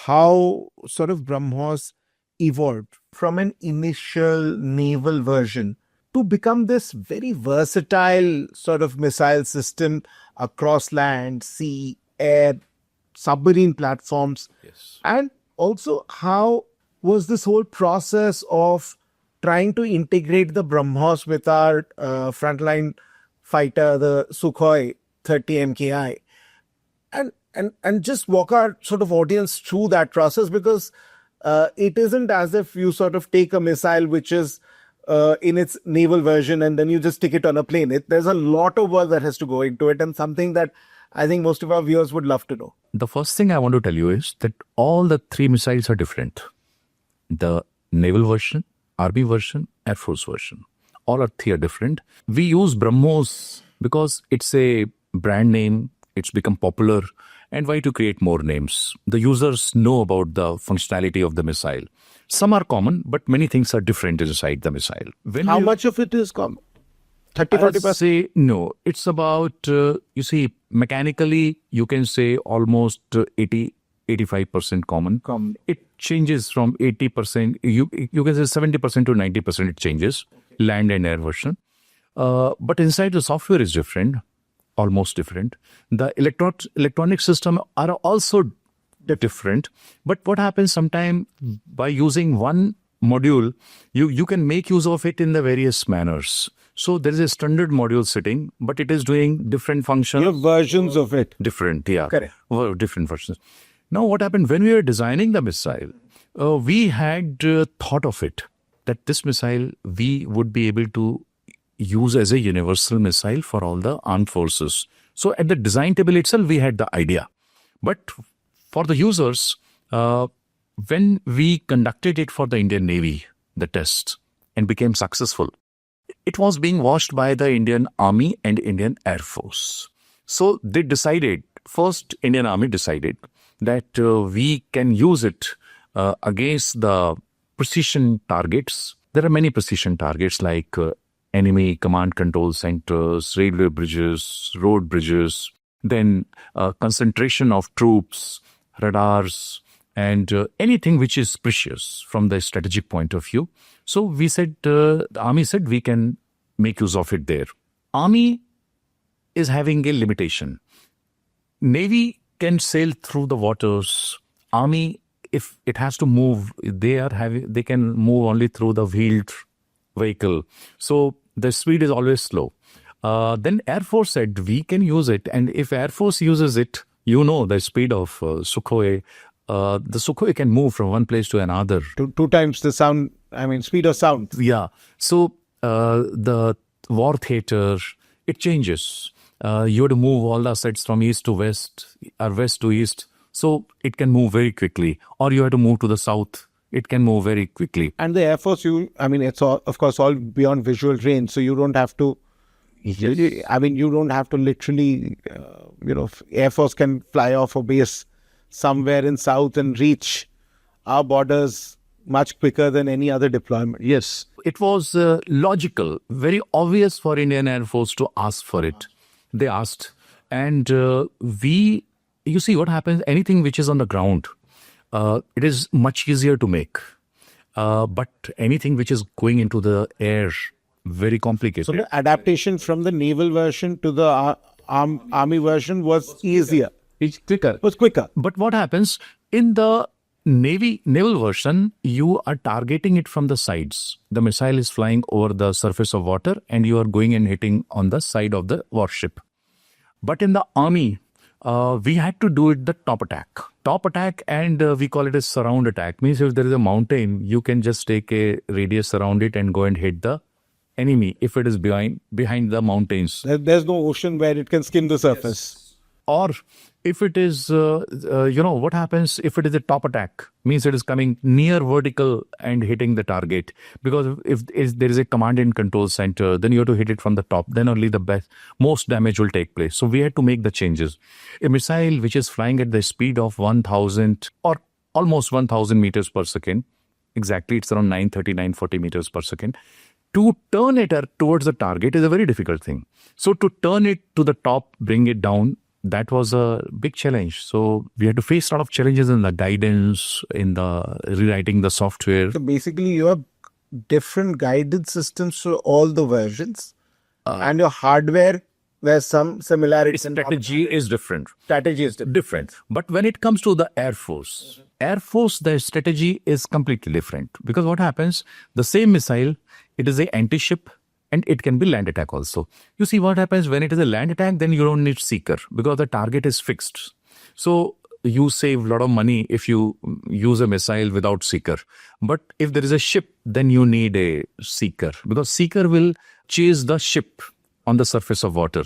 how sort of BrahMos evolved from an initial naval version to become this very versatile sort of missile system across land, sea, air, submarine platforms. Yes. And also, how was this whole process of trying to integrate the BrahMos with our frontline fighter, the Sukhoi 30 MKI? And just walk our sort of audience through that process, because it isn't as if you sort of take a missile which is in its naval version and then you just stick it on a plane. There's a lot of work that has to go into it, and something that I think most of our viewers would love to know. The first thing I want to tell you is that all the three missiles are different. The naval version, army version, air force version. All three are different. We use BrahMos because it's a brand name. It's become popular. And why to create more names? The users know about the functionality of the missile. Some are common, but many things are different inside the missile. How much of it is common? 30-40%? I'd say no. It's about, you see, mechanically, you can say almost 80-85% common. It changes from 80%, you can say 70% to 90% it changes, land and air version. But inside the software is different, almost different. The electronic system are also different. But what happens sometimes by using one module, you can make use of it in the various manners. So there is a standard module sitting, but it is doing different functions. You have versions of it. Different, yeah. Correct. Well, different versions. Now, what happened when we were designing the missile, we had thought of it, that this missile we would be able to use as a universal missile for all the armed forces. So at the design table itself, we had the idea. But for the users, when we conducted it for the Indian Navy, the test, and became successful, it was being watched by the Indian Army and Indian Air Force. So they decided, first Indian Army decided that we can use it against the precision targets. There are many precision targets like enemy command control centers, railway bridges, road bridges, then concentration of troops, radars, and anything which is precious from the strategic point of view. So we said, the Army said we can make use of it there. Army is having a limitation. Navy can sail through the waters. Army, if it has to move, they can move only through the wheeled vehicle. So the speed is always slow. Then Air Force said we can use it, and if Air Force uses it, the speed of Sukhoi. The Sukhoi can move from one place to another. Two times the sound, speed of sound. Yeah. So the war theater, it changes. You have to move all the assets from east to west or west to east. So it can move very quickly. Or you have to move to the south. It can move very quickly. And the Air Force, it's all, of course, all beyond visual range. So you don't have to, you don't have to literally, Air Force can fly off a base somewhere in south and reach our borders much quicker than any other deployment. Yes. It was logical, very obvious for Indian Air Force to ask for it. They asked. And you see what happens, anything which is on the ground, it is much easier to make. But anything which is going into the air, very complicated. So the adaptation from the naval version to the army version was easier. It's quicker. It was quicker. But what happens in the naval version, you are targeting it from the sides. The missile is flying over the surface of water and you are going and hitting on the side of the warship. But in the army, we had to do it the top attack. Top attack, and we call it a surround attack. Means if there is a mountain, you can just take a radius around it and go and hit the enemy if it is behind the mountains. There's no ocean where it can skim the surface. Yes. Or if it is, what happens if it is a top attack? Means it is coming near vertical and hitting the target. Because if there is a command and control center, then you have to hit it from the top. Then only the most damage will take place. So we had to make the changes. A missile which is flying at the speed of 1,000 or almost 1,000 meters per second. Exactly, it's around 930, 940 meters per second. To turn it towards the target is a very difficult thing. So to turn it to the top, bring it down, that was a big challenge. So we had to face a lot of challenges in the guidance, in the rewriting the software. So basically, you have different guidance systems for all the versions, and your hardware, there's some similarities. Strategy is different. Strategy is different. But when it comes to the Air Force, their strategy is completely different. Because what happens, the same missile, it is a anti-ship and it can be land attack also. You see what happens when it is a land attack, then you don't need seeker because the target is fixed. So you save a lot of money if you use a missile without seeker. But if there is a ship, then you need a seeker because seeker will chase the ship on the surface of water.